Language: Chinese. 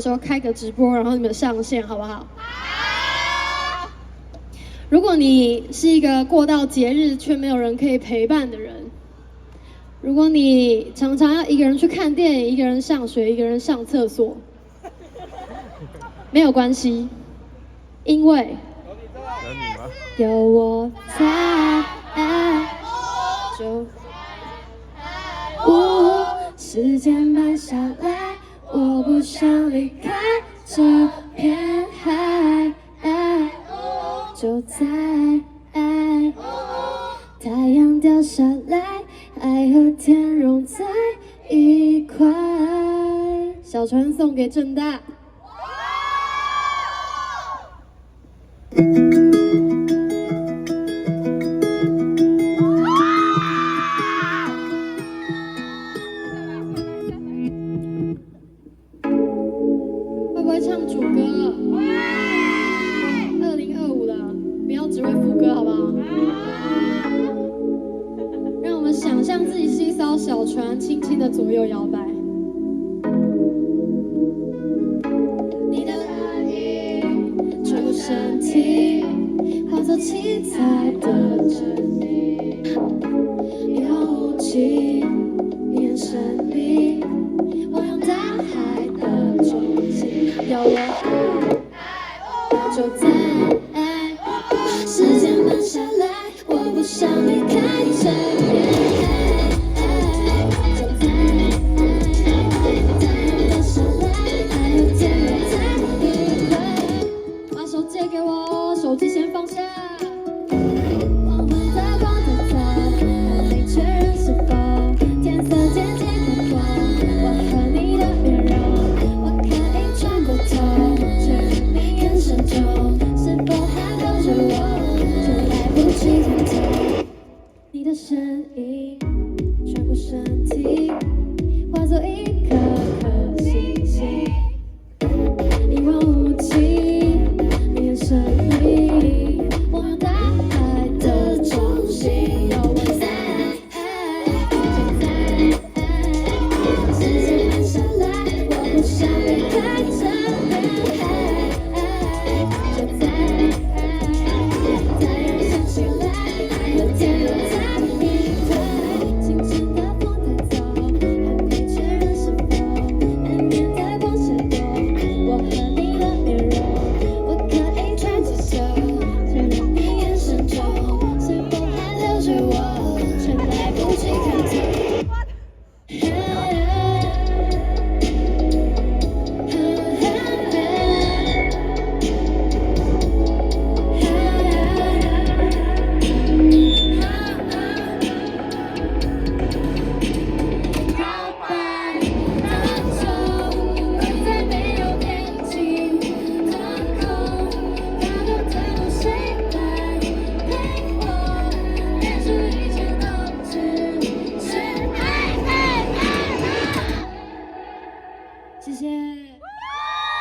时候开个直播，然后你们上线好不好？好。如果你是一个过到节日却没有人可以陪伴的人，如果你常常要一个人去看电影、一个人上学、一个人上厕所，没有关系，因为有我在，就时间慢下来，我不想离开这片海，就在太阳掉下来，海和天融在一块。小船送给正大。会不会唱主歌？2025了，不要只会副歌，好不好？让我们想象自己是一艘小船，轻轻的左右摇摆。你的爱意穿过身体，化作七彩的真理。一望无际，你眼神里，我用大海的中心，有我爱，就在。